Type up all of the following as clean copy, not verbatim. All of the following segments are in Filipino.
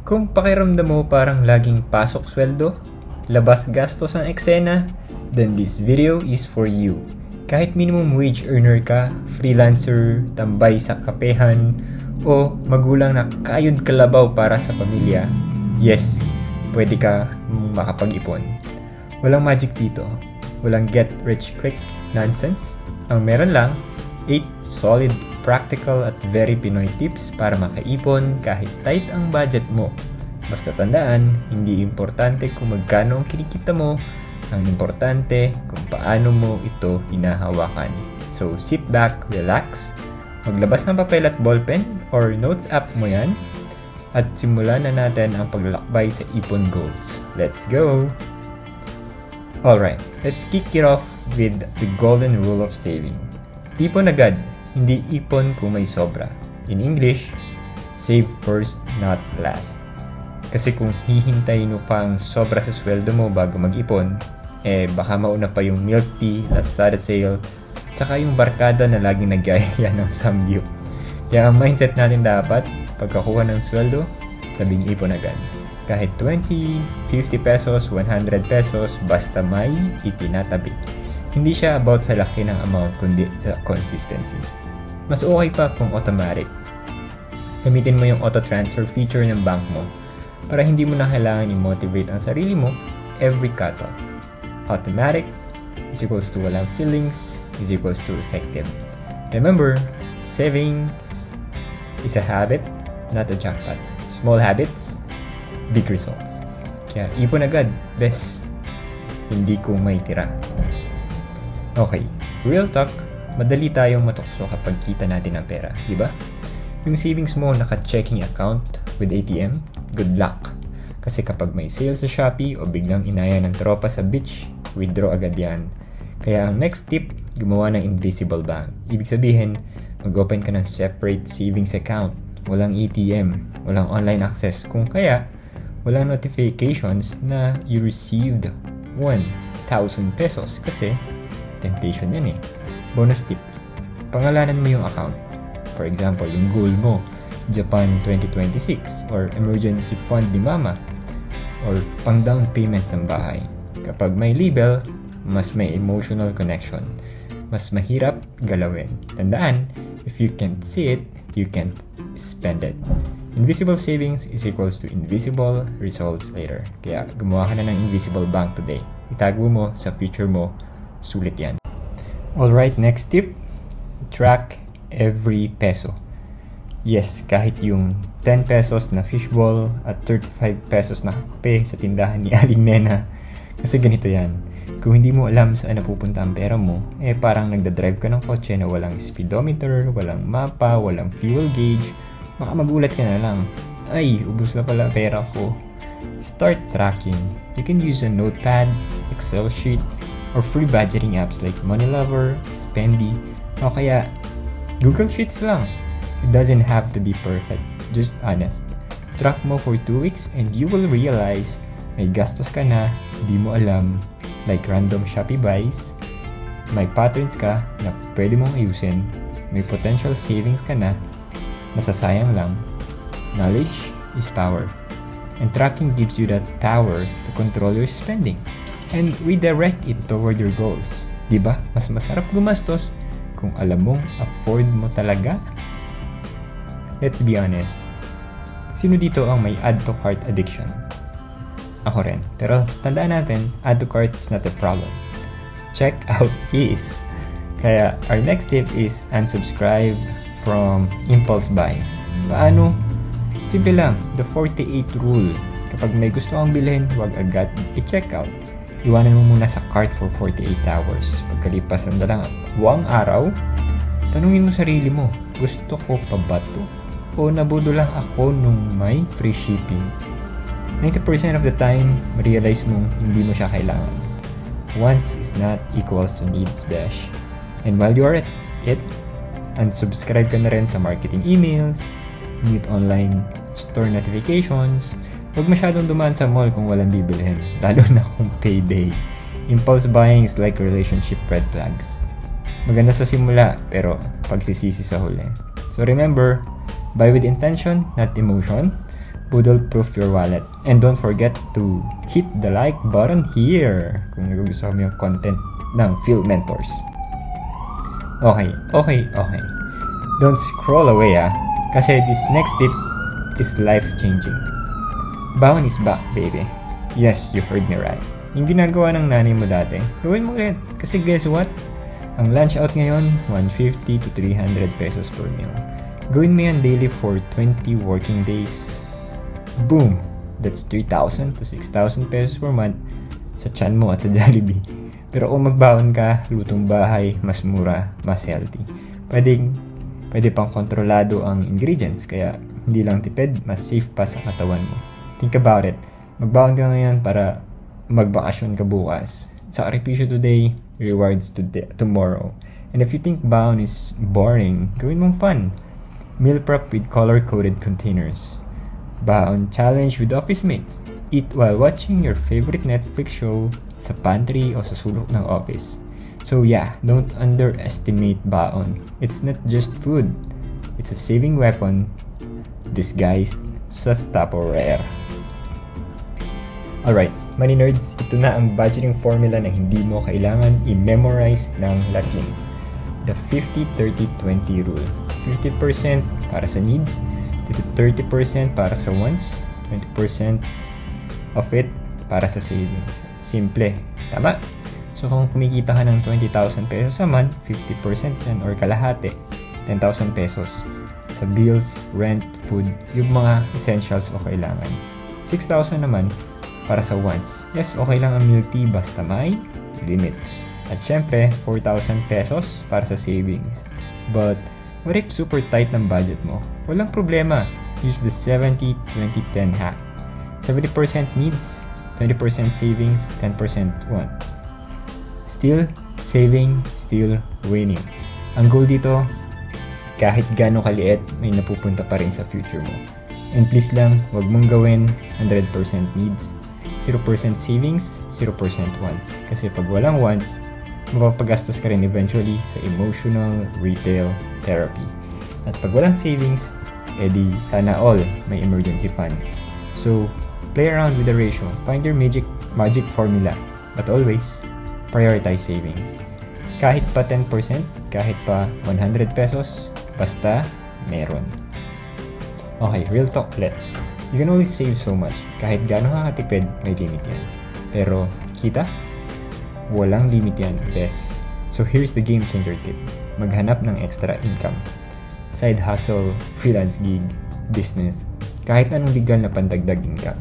Kung pakiramdam mo parang laging pasok sweldo, labas gastos ang eksena, then this video is for you. Kahit minimum wage earner ka, freelancer, tambay sa kapehan, o magulang na kayod kalabaw para sa pamilya, yes, pwede ka makapag-ipon. Walang magic dito. Walang get rich quick nonsense. Ang meron lang, 8 solid, practical at very Pinoy tips para makaipon kahit tight ang budget mo. Basta tandaan, hindi importante kung magkano ang kinikita mo, ang importante kung paano mo ito hinahawakan. So sit back, relax, maglabas ng papel at ballpen or notes app mo yan, at simulan na natin ang paglalakbay sa ipon goals. Let's go! Alright, let's kick it off with the golden rule of saving. Ipon agad, hindi ipon kung may sobra. In English, save first, not last. Kasi kung hihintayin mo pang sobra sa sweldo mo bago mag-ipon, baka mauna pa yung milk tea, Lazada sale, tsaka yung barkada na laging nagyayaya ng samgyup. Kaya ang mindset natin dapat, pagkakuha ng sweldo, tabing ipon agad. Kahit 20, 50 pesos, 100 pesos, basta may itinatabi. Hindi siya about sa laki ng amount, kundi sa consistency. Mas okay pa kung automatic. Gamitin mo yung auto-transfer feature ng bank mo para hindi mo na kailangan i-motivate ang sarili mo every cut-off. Automatic is equals to walang feelings is equals to effective. Remember, savings is a habit, not a jackpot. Small habits, big results. Kaya ipon agad, best. Hindi ko may tira. Okay, real talk, madali tayong matukso kapag kita natin ang pera, di ba? Yung savings mo naka-checking account with ATM, good luck. Kasi kapag may sale sa Shopee o biglang inaya ng tropa sa beach, withdraw agad yan. Kaya ang next tip, gumawa ng invisible bank. Ibig sabihin, mag-open ka ng separate savings account. Walang ATM, walang online access. Kung kaya, walang notifications na you received 1,000 pesos kasi temptation yan eh. Bonus tip, pangalanan mo yung account. For example, yung goal mo, Japan 2026 or emergency fund ni mama or pang down payment ng bahay. Kapag may label, mas may emotional connection. Mas mahirap galawin. Tandaan, if you can't see it, you can't spend it. Invisible savings is equals to invisible results later. Kaya gumawa ka na ng invisible bank today. Itago mo sa future mo, sulit yan. Alright, next tip, track every peso. Yes, kahit yung 10 pesos na fishball at 35 pesos na kape sa tindahan ni Aling Nena. Kasi ganito yan, kung hindi mo alam saan napupunta ang pera mo, parang nagdadrive ka ng kotse na walang speedometer, walang mapa, walang fuel gauge, baka magulat ka na lang. Ay, ubos na pala pera ko. Start tracking. You can use a notepad, Excel sheet, or free budgeting apps like Moneylover, Spendy, o kaya Google Sheets lang. It doesn't have to be perfect, just honest. Track mo for 2 weeks and you will realize may gastos ka na, di mo alam, like random Shopee buys, may patterns ka na pwede mong ayusin, may potential savings ka na, nasasayang lang. Knowledge is power. And tracking gives you that power to control your spending and redirect it toward your goals. Diba? Mas masarap gumastos kung alam mong afford mo talaga. Let's be honest. Sino dito ang may add to cart addiction? Ako rin. Pero tandaan natin, add to cart is not a problem. Check out is. Kaya our next tip is unsubscribe from impulse buys. Paano? Simple lang, the 48 rule. Kapag may gusto kang bilhin, huwag agad i-check out. Iwanan mo muna sa cart for 48 hours. Pagkalipas ng dalawang araw, tanungin mo sarili mo, gusto ko pa ba to? O nabudo lang ako nung may free shipping? 90% of the time, ma-realize mong hindi mo siya kailangan. Wants is not equals to needs, besh. And while you are at it, unsubscribe ka na rin sa marketing emails, mute online store notifications. Huwag masyadong dumaan sa mall kung walang bibilhin, lalo na kung payday. Impulse buying is like relationship red flags. Maganda sa simula, pero pagsisisi sa huli. So remember, buy with intention, not emotion. Boodle-proof your wallet. And don't forget to hit the like button here kung nagugustuhan mo yung content ng Phil Mentors. Okay. Don't scroll away kasi this next tip is life-changing. Baon is back, baby. Yes, you heard me right. Yung ginagawa ng nanay mo dati, gawin mo ulit. Kasi guess what? Ang lunch out ngayon, 150 to 300 pesos per meal. Gawin mo yan daily for 20 working days. Boom! That's 3,000 to 6,000 pesos per month sa tiyan mo at sa Jollibee. Pero kung magbaon ka, lutong bahay, mas mura, mas healthy. Pwede pang kontrolado ang ingredients, kaya hindi lang tipid, mas safe pa sa katawan mo. Think about it. Magbaon ka ngayon para magbakasyon ka bukas. Sakripisyo today, rewards tomorrow. And if you think baon is boring, gawin mong fun. Meal prep with color-coded containers. Baon challenge with office mates. Eat while watching your favorite Netflix show sa pantry o sa sulok ng office. So yeah, don't underestimate baon. It's not just food. It's a saving weapon disguised sa Tupperware. Alright, money nerds, ito na ang budgeting formula na hindi mo kailangan i-memorize ng Latin. The 50-30-20 rule. 50% para sa needs, 30% para sa wants, 20% of it para sa savings. Simple. Tama? So kung kumikita ka ng 20,000 pesos a month, 50% yan or kalahati, 10,000 pesos sa bills, rent, food, yung mga essentials o kailangan. 6,000 naman para sa wants. Yes, okay lang ang milk tea basta may limit. At syempre, 4,000 pesos para sa savings. But what if super tight ng budget mo? Walang problema. Use the 70-20-10 hack. 70% needs, 20% savings, 10% wants. Still saving, still winning. Ang goal dito, kahit gaano kaliit, may napupunta pa rin sa future mo. And please lang, wag mong gawin 100% needs, 0% savings, 0% wants. Kasi pag walang wants, mapapagastos ka rin eventually sa emotional retail therapy. At pag walang savings, edi sana all may emergency fund. So, play around with the ratio. Find your magic formula. But always, prioritize savings. Kahit pa 10%, kahit pa 100 pesos, basta meron. Okay, real talk ulit. You can always save so much. Kahit gaano ka katipid, may limit yan. Pero, kita? Walang limit yan, bes. So here's the game changer tip. Maghanap ng extra income. Side hustle, freelance gig, business, kahit anong legal na pandagdag income.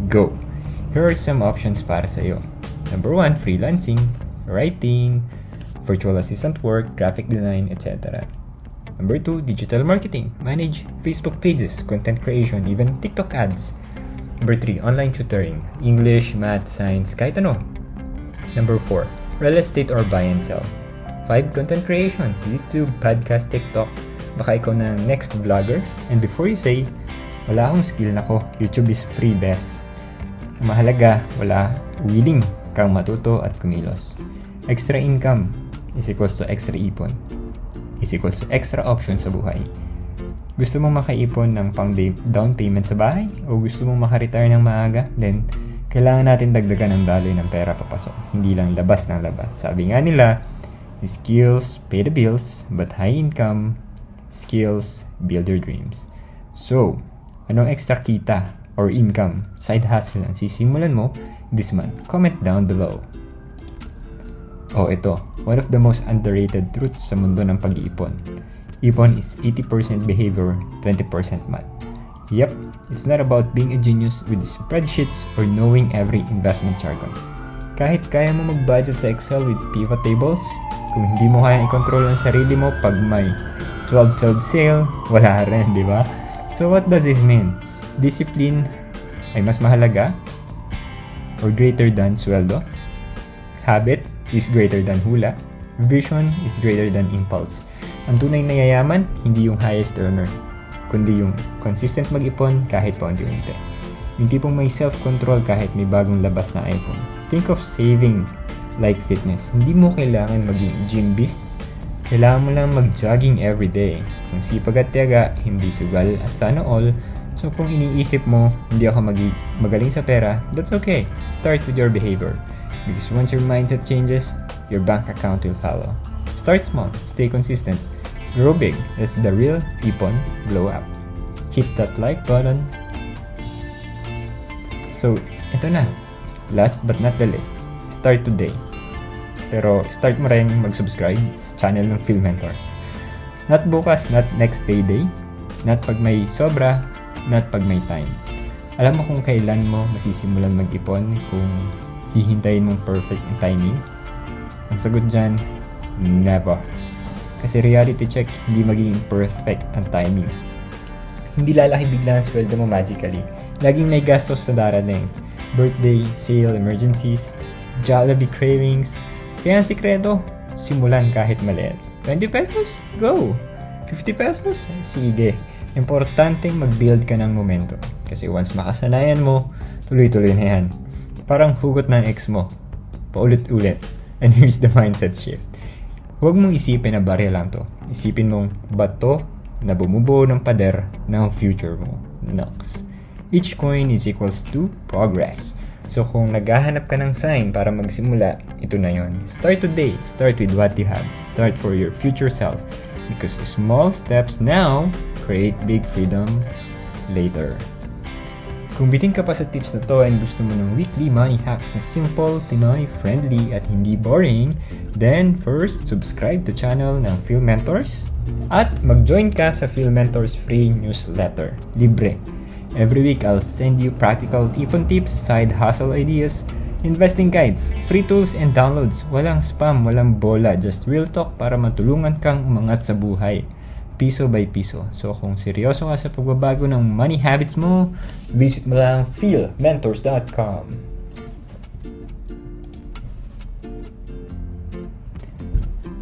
Go! Here are some options para sa iyo. Number 1, freelancing, writing, virtual assistant work, graphic design, etc. Number 2, digital marketing. Manage Facebook pages, content creation, even TikTok ads. Number 3, online tutoring, English, math, science, kahit ano. Number 4, real estate or buy and sell. 5, content creation, YouTube, podcast, TikTok. Baka ikaw na next vlogger. And before you say, wala akong skill, nako, YouTube is free, best. Mahalaga, willing kang matuto at kumilos. Extra income is equals to extra ipon. Is equals to extra options sa buhay. Gusto mong makaipon ng pang down payment sa bahay? O gusto mong makaretire ng maaga? Then, kailangan natin dagdagan ng daloy ng pera papasok. Hindi lang labas ng labas. Sabi nga nila, skills pay the bills, but high income skills build your dreams. So, anong extra kita or income, side hustle ang sisimulan mo this month? Comment down below. Oh, ito. One of the most underrated truths sa mundo ng pag-iipon. Ipon is 80% behavior, 20% math. Yep, it's not about being a genius with spreadsheets or knowing every investment jargon. Kahit kaya mo mag-budget sa Excel with pivot tables, kung hindi mo kaya i-control ang sarili mo pag may 12-12 sale, wala rin, di ba? So what does this mean? Discipline ay mas mahalaga or greater than sweldo? Habit is greater than hula? Vision is greater than impulse? Ang tunay na yayaman, hindi yung highest earner, kundi yung consistent mag-ipon kahit paunti-unti. Yung tipong may self-control kahit may bagong labas na iPhone. Think of saving like fitness. Hindi mo kailangan maging gym beast. Kailangan mo lang mag-jogging everyday. Kung sipag at tiyaga, hindi sugal at sana all, So kung iniisip mo, hindi ako magaling sa pera, that's okay. Start with your behavior. Because once your mindset changes, your bank account will follow. Start small, stay consistent, grow big. That's the real Ipon glow up. Hit that like button. So, ito na. Last but not the least, start today. Pero start mo rin mag-subscribe sa channel ng Phil Mentors. Not bukas, not next payday, not pag may sobra, not pag may time. Alam mo kung kailan mo masisimulan mag-ipon, kung hihintayin mong perfect ang timing? Ang sagot dyan, never. Kasi reality check, hindi magiging perfect ang timing. Hindi lalaki bigla ang sweldo mo magically. Laging may gastos sa darating. Birthday, sale, emergencies, Jollibee cravings. Kaya ang sikreto, simulan kahit maliit. 20 pesos? Go! 50 pesos? Sige. Importanteng mag-build ka ng momento. Kasi once makasanayan mo, tuloy-tuloy na yan. Parang hugot ng ex mo. Paulit-ulit. And here's the mindset shift. Huwag mong isipin na barya lang to. Isipin mong bato na bumubuo ng pader ng future mo. Next. Each coin is equals to progress. So kung naghahanap ka ng sign para magsimula, ito na yon. Start today. Start with what you have. Start for your future self. Because small steps now create big freedom later. Kung bitin ka pa sa tips na to and gusto mo ng weekly money hacks na simple, Pinoy, friendly, at hindi boring, then first, subscribe to channel ng Phil Mentors at mag-join ka sa Phil Mentors free newsletter. Libre. Every week, I'll send you practical ipon tips, side hustle ideas, investing guides, free tools, and downloads. Walang spam, walang bola, just real talk para matulungan kang umangat sa buhay. Piso by piso. So kung seryoso ka sa pagbabago ng money habits mo, visit mo lang philmentors.com.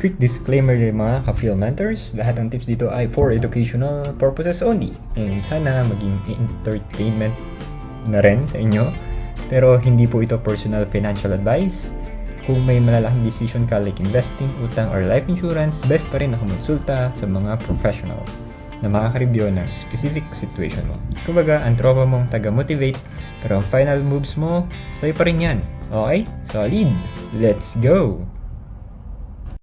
Quick disclaimer mga ka-Phil Mentors, lahat ng tips dito ay for educational purposes only. And sana maging entertainment na rin sa inyo. Pero hindi po ito personal financial advice. Kung may malalaking decision ka like investing, utang, or life insurance, best pa rin na kumonsulta sa mga professionals na makaka-review ng specific situation mo. Kumbaga, ang tropa mong taga-motivate, pero ang final moves mo, sa'yo pa rin yan. Okay? Solid! Let's go!